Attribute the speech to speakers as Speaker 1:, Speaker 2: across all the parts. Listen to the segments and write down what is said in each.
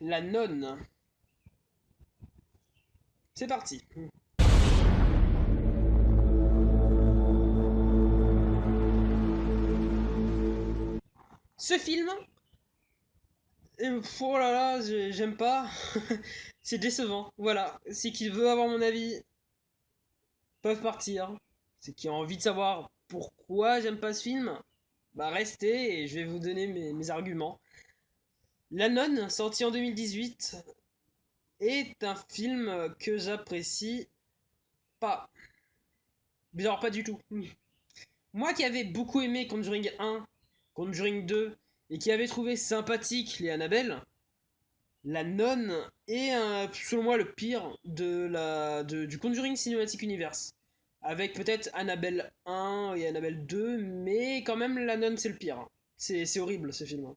Speaker 1: La nonne. C'est parti. Ce film, oh là là, j'aime pas. C'est décevant. Voilà. C'est qui veut avoir mon avis peuvent partir. C'est qui a envie de savoir pourquoi j'aime pas ce film, bah restez et je vais vous donner mes arguments. La Nonne, sorti en 2018, est un film que j'apprécie pas. Genre pas du tout. Moi qui avais beaucoup aimé Conjuring 1, Conjuring 2, et qui avait trouvé sympathique les Annabelle, La Nonne est selon moi le pire du Conjuring Cinematic Universe. Avec peut-être Annabelle 1 et Annabelle 2, mais quand même La Nonne c'est le pire. C'est horrible ce film.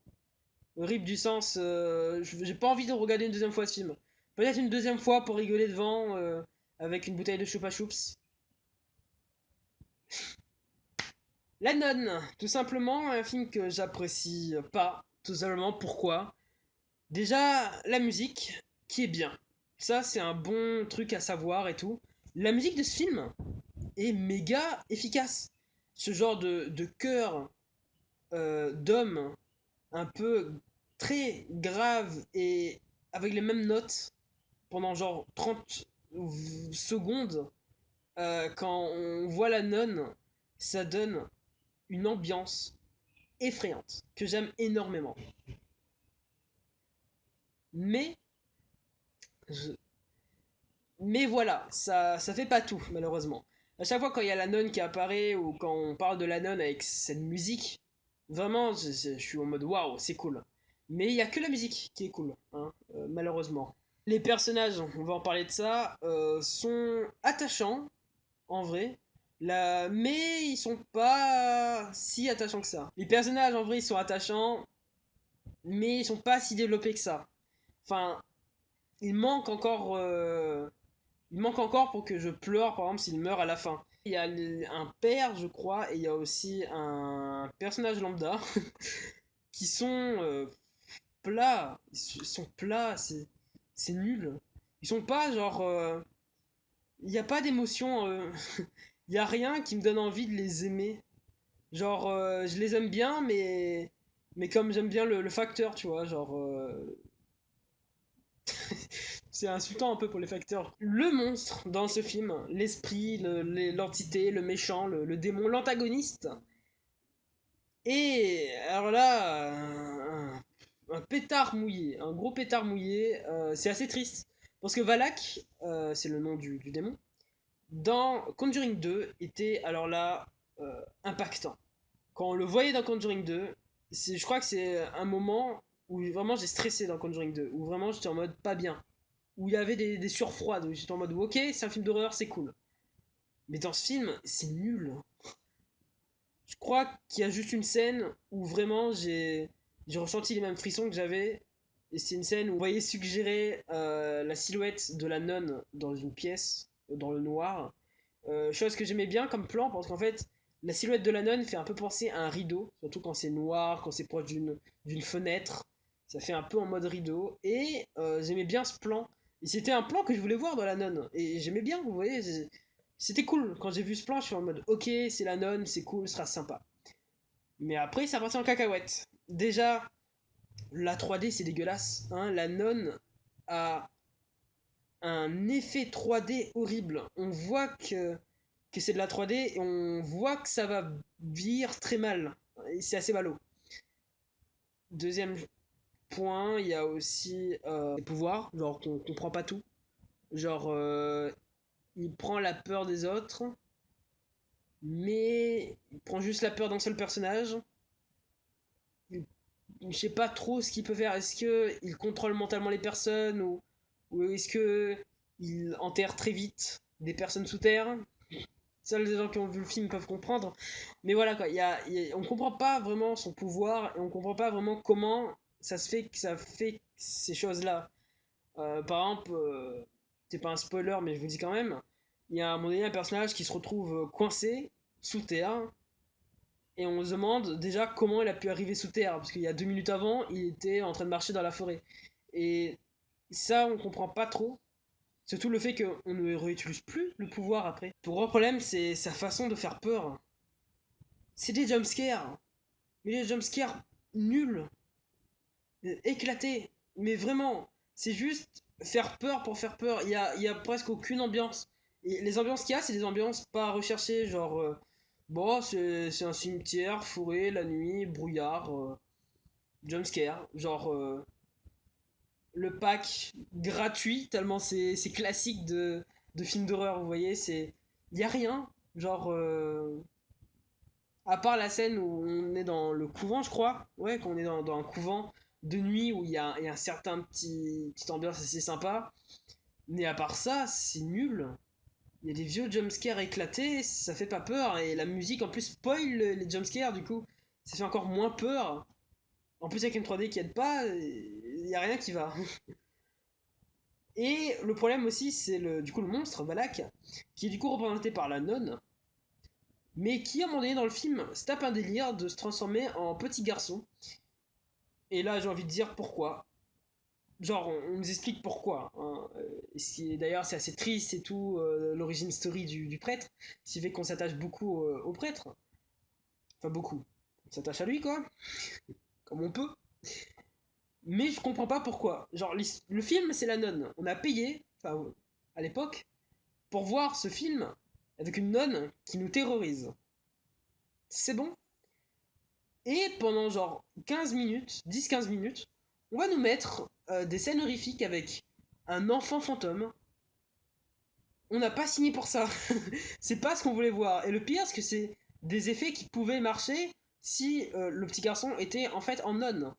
Speaker 1: Horrible du sens, j'ai pas envie de regarder une deuxième fois ce film. Peut-être une deuxième fois pour rigoler devant, avec une bouteille de Chupa Chups. La Nonne, tout simplement un film que j'apprécie pas. Tout simplement pourquoi? Déjà, la musique, qui est bien. Ça, c'est un bon truc à savoir et tout. La musique de ce film est méga efficace. Ce genre de chœur d'homme un peu très grave et avec les mêmes notes pendant genre 30 secondes, quand on voit la nonne, ça donne une ambiance effrayante que j'aime énormément. Mais je, Mais voilà, ça fait pas tout, malheureusement. À chaque fois quand il y a la nonne qui apparaît ou quand on parle de la nonne avec cette musique, vraiment, je suis en mode waouh, c'est cool. Mais il y a que la musique qui est cool, hein, malheureusement. Les personnages, on va en parler de ça, sont attachants, en vrai. Mais ils sont pas si attachants que ça. Les personnages, en vrai, ils sont attachants, mais ils sont pas si développés que ça. Enfin, il manque encore. Il manque encore pour que je pleure, par exemple, s'il meurt à la fin. Il y a un père, je crois, et il y a aussi un personnage lambda qui sont plats. Ils sont plats, c'est nul. Ils sont pas genre. Il n'y a pas d'émotion. Il n'y a rien qui me donne envie de les aimer. Genre, je les aime bien, mais comme j'aime bien le facteur, tu vois, genre. C'est insultant un peu pour les facteurs. Le monstre dans ce film, l'esprit, l'entité, le méchant, le démon, l'antagoniste, et alors là, un pétard mouillé, un gros pétard mouillé, c'est assez triste. Parce que Valak, c'est le nom du démon, dans Conjuring 2 était alors là impactant. Quand on le voyait dans Conjuring 2, je crois que c'est un moment où vraiment j'ai stressé dans Conjuring 2, où vraiment j'étais en mode pas bien, où il y avait des surfroides, où j'étais en mode ok, c'est un film d'horreur, c'est cool. Mais dans ce film, c'est nul. Je crois qu'il y a juste une scène où vraiment j'ai ressenti les mêmes frissons que j'avais. Et c'est une scène où vous voyez suggérer la silhouette de la nonne dans une pièce, dans le noir. Chose que j'aimais bien comme plan parce qu'en fait, la silhouette de la nonne fait un peu penser à un rideau, surtout quand c'est noir, quand c'est proche d'une fenêtre. Ça fait un peu en mode rideau. Et j'aimais bien ce plan. Et c'était un plan que je voulais voir dans la nonne. Et j'aimais bien, vous voyez. C'était cool. Quand j'ai vu ce plan, je suis en mode ok, c'est la nonne, c'est cool, ce sera sympa. Mais après, ça partit en cacahuète. Déjà, la 3D, c'est dégueulasse. Hein. La nonne a un effet 3D horrible. On voit que c'est de la 3D et on voit que ça va vieillir très mal. Et c'est assez ballot. Deuxième point, il y a aussi les pouvoirs, genre qu'on comprend pas tout. Genre, il prend la peur des autres, mais il prend juste la peur d'un seul personnage. Il- je sais pas trop ce qu'il peut faire. Est-ce que il contrôle mentalement les personnes ou est-ce que il enterre très vite des personnes sous terre? Seuls les gens qui ont vu le film peuvent comprendre. Mais voilà quoi, on comprend pas vraiment son pouvoir et on comprend pas vraiment comment ça se fait que ça fait ces choses-là. Par exemple, c'est pas un spoiler, mais je vous le dis quand même, il y a à un moment donné un personnage qui se retrouve coincé sous terre et on se demande déjà comment il a pu arriver sous terre parce qu'il y a 2 minutes avant, il était en train de marcher dans la forêt. Et ça, on comprend pas trop. Surtout le fait qu'on ne réutilise plus le pouvoir après. Pour un problème, c'est sa façon de faire peur. C'est des jumpscares. Mais des jumpscares nuls, éclatés. Mais vraiment, c'est juste faire peur pour faire peur. Il y a presque aucune ambiance. Et les ambiances qu'il y a, c'est des ambiances pas recherchées. Genre, bon, c'est un cimetière, forêt, la nuit, brouillard, jumpscare. Genre, le pack gratuit, tellement c'est classique de films d'horreur, vous voyez, c'est... Il y a rien, genre... à part la scène où on est dans le couvent, je crois, ouais, quand on est dans un couvent de nuit où il y a un certain petite ambiance assez sympa, mais à part ça, c'est nul. Il y a des vieux jumpscares éclatés, ça fait pas peur, et la musique en plus spoil les jumpscares, du coup, ça fait encore moins peur. En plus avec une 3D qui aide pas, il y a rien qui va. Et le problème aussi, c'est du coup le monstre, Valak, qui est du coup représenté par la nonne, mais qui à un moment donné dans le film se tape un délire de se transformer en petit garçon. Et là j'ai envie de dire pourquoi. Genre on nous explique pourquoi. Hein. D'ailleurs c'est assez triste et tout, l'origine story du prêtre, ce qui fait qu'on s'attache beaucoup au prêtre. Enfin beaucoup. On s'attache à lui quoi, comme on peut. Mais je comprends pas pourquoi. Genre le film c'est la nonne. On a payé, enfin à l'époque, pour voir ce film avec une nonne qui nous terrorise. C'est bon. Et pendant genre 15 minutes, 10-15 minutes, on va nous mettre des scènes horrifiques avec un enfant fantôme. On n'a pas signé pour ça. C'est pas ce qu'on voulait voir. Et le pire, c'est que c'est des effets qui pouvaient marcher si le petit garçon était en fait en nonne.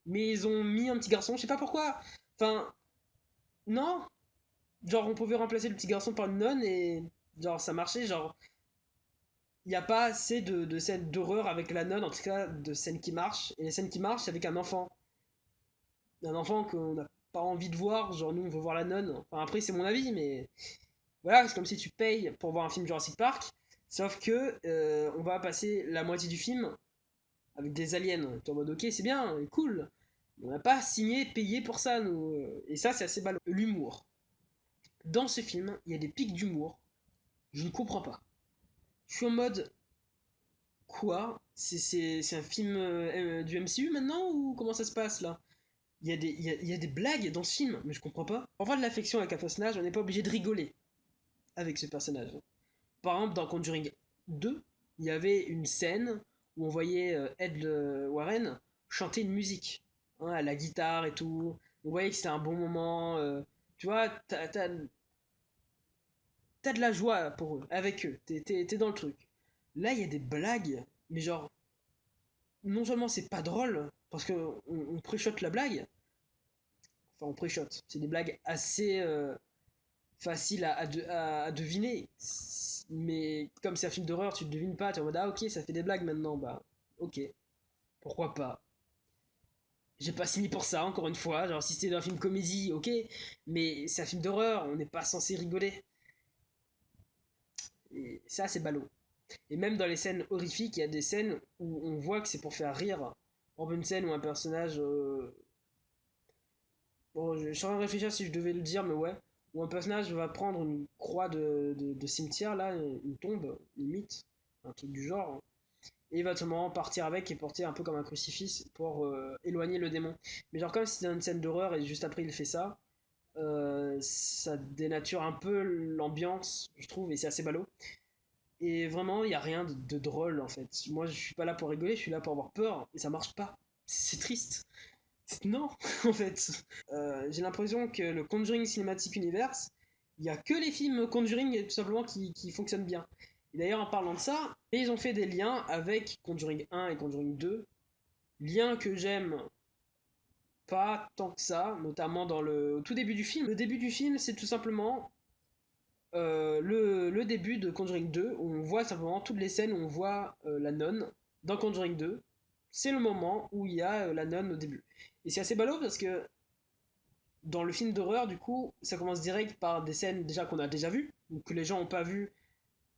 Speaker 1: Mais ils ont mis un petit garçon, je sais pas pourquoi. Enfin, non. Genre, on pouvait remplacer le petit garçon par une nonne et genre ça marchait. Genre, il n'y a pas assez de scènes d'horreur avec la nonne, en tout cas de scènes qui marchent. Et les scènes qui marchent, c'est avec un enfant. Un enfant qu'on n'a pas envie de voir, genre nous on veut voir la nonne. Enfin après c'est mon avis, mais voilà, c'est comme si tu payes pour voir un film Jurassic Park, sauf que on va passer la moitié du film avec des aliens. Tu es en mode ok c'est bien, cool. On n'a pas signé, payé pour ça, nous. Et ça c'est assez ballot. L'humour. Dans ce film, il y a des pics d'humour. Je ne comprends pas. Je suis en mode quoi? C'est un film du MCU maintenant ou comment ça se passe là? Il y a des blagues dans ce film, mais je comprends pas. Pour avoir de l'affection avec un personnage, on n'est pas obligé de rigoler avec ce personnage. Par exemple, dans Conjuring 2, il y avait une scène où on voyait Ed Warren chanter une musique, hein, à la guitare et tout. On voyait que c'était un bon moment. Tu vois, t'as de la joie pour eux, avec eux. T'es dans le truc. Là, il y a des blagues, mais genre, non seulement c'est pas drôle, parce que on préchote la blague, enfin on préchote, c'est des blagues assez faciles à deviner, mais comme c'est un film d'horreur, tu ne devines pas, tu es en mode ah ok, ça fait des blagues maintenant, bah ok, pourquoi pas. J'ai pas signé pour ça, encore une fois, genre si c'était un film comédie, ok, mais c'est un film d'horreur, on n'est pas censé rigoler. Et ça, c'est ballot. Et même dans les scènes horrifiques, il y a des scènes où on voit que c'est pour faire rire. Par exemple, une scène où un personnage bon, je suis en train de réfléchir si je devais le dire, mais ouais. Où un personnage va prendre une croix de cimetière, là, une tombe, limite, un truc du genre, et il va tout moment partir avec et porter un peu comme un crucifix pour éloigner le démon. Mais genre, comme si c'était une scène d'horreur et juste après il fait ça, ça dénature un peu l'ambiance, je trouve, et c'est assez ballot. Et vraiment, il n'y a rien de drôle en fait. Moi, je suis pas là pour rigoler, je suis là pour avoir peur, et ça marche pas. C'est triste. Non, en fait. J'ai l'impression que le Conjuring Cinematic Universe, il n'y a que les films Conjuring tout simplement qui fonctionnent bien. Et d'ailleurs, en parlant de ça, ils ont fait des liens avec Conjuring 1 et Conjuring 2. Liens que j'aime pas tant que ça, notamment dans le tout début du film. Le début du film, c'est tout simplement le début de Conjuring 2, où on voit simplement toutes les scènes où on voit la nonne dans Conjuring 2. C'est le moment où il y a la nonne au début. Et c'est assez ballot parce que dans le film d'horreur, du coup, ça commence direct par des scènes déjà qu'on a déjà vues, ou que les gens n'ont pas vues,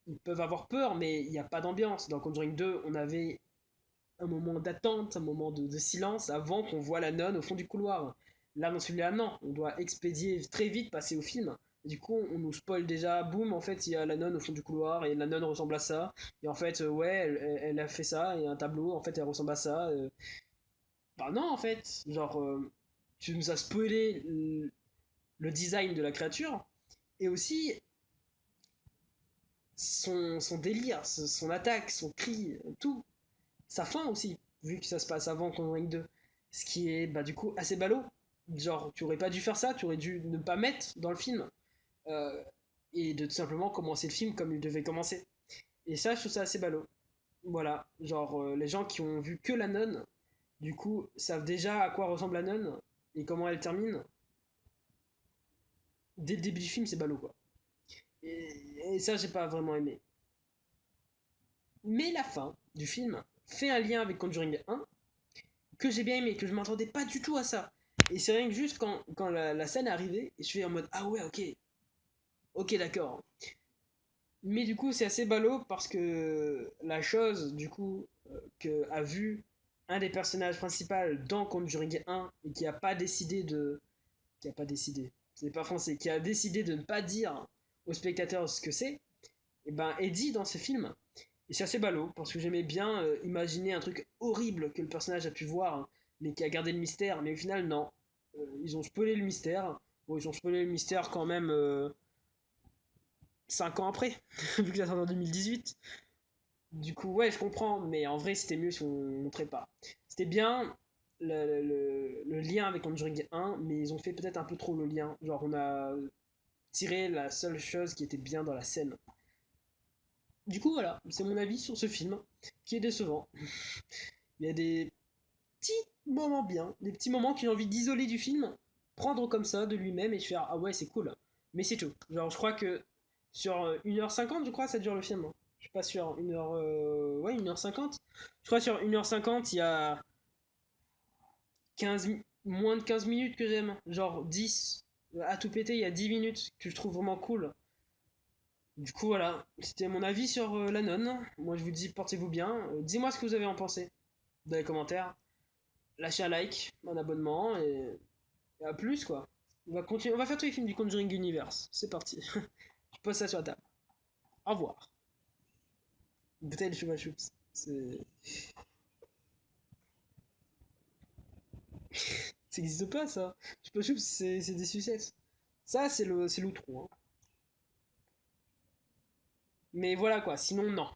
Speaker 1: ils peuvent avoir peur, mais il n'y a pas d'ambiance. Dans Conjuring 2, on avait un moment d'attente, un moment de silence avant qu'on voit la nonne au fond du couloir. Là, dans celui-là, non. On doit expédier très vite, passer au film. Et du coup, on nous spoil déjà, boum, en fait, il y a la nonne au fond du couloir, et la nonne ressemble à ça. Et en fait, ouais, elle a fait ça, et un tableau, en fait, elle ressemble à ça. Bah non, en fait. Genre, tu nous as spoilé le design de la créature, et aussi son délire, son attaque, son cri, tout. Sa fin aussi, vu que ça se passe avant Conjuring 2. Ce qui est, bah, du coup, assez ballot. Genre, tu aurais pas dû faire ça, tu aurais dû ne pas mettre dans le film. euh, et de tout simplement commencer le film comme il devait commencer. Et ça, je trouve ça assez ballot. Voilà, genre, les gens qui ont vu que la nonne, du coup, savent déjà à quoi ressemble la nonne et comment elle termine. Dès le début du film, c'est ballot, quoi. Et ça, j'ai pas vraiment aimé. Mais la fin du film fait un lien avec Conjuring 1 que j'ai bien aimé, que je m'attendais pas du tout à ça. Et c'est rien que juste quand la scène est arrivée, je suis en mode ah ouais, ok, ok, d'accord. Mais du coup, c'est assez ballot parce que la chose, du coup, que a vu un des personnages principaux dans Conjuring 1 et qui a pas décidé de. Qui a pas décidé, c'est pas français, qui a décidé de ne pas dire aux spectateurs ce que c'est, et ben, est dit dans ce film. Et c'est assez ballot parce que j'aimais bien imaginer un truc horrible que le personnage a pu voir, hein, mais qui a gardé le mystère. Mais au final, non. Ils ont spoilé le mystère. Bon, ils ont spoilé le mystère quand même 5 ans après, vu que ça sort en 2018. Du coup, ouais, je comprends, mais en vrai, c'était mieux si on montrait pas. C'était bien le lien avec Conjuring 1, mais ils ont fait peut-être un peu trop le lien. Genre, on a tiré la seule chose qui était bien dans la scène. Du coup, voilà, c'est mon avis sur ce film, qui est décevant. Il y a des petits moments bien, des petits moments qui ont envie d'isoler du film, prendre comme ça de lui-même et faire ah ouais, c'est cool. Mais c'est tout. Genre, je crois que sur 1h50, je crois, ça dure le film. Je suis pas sûr. 1h. Ouais, 1h50. Je crois que sur 1h50, il y a 15, moins de 15 minutes que j'aime. Genre 10. À tout péter, il y a 10 minutes que je trouve vraiment cool. Du coup, voilà. C'était mon avis sur la nonne. Moi, je vous dis, portez-vous bien. Dis-moi ce que vous avez en pensé dans les commentaires. Lâchez un like, un abonnement et à plus quoi. On va continuer, on va faire tous les films du Conjuring Universe. C'est parti. Je pose ça sur la table. Au revoir. Une bouteille de Chupa Chups. C'est... Ça existe pas ça. Chupa Chups c'est des sucettes. Ça c'est l'outro. Hein. Mais voilà quoi, sinon non.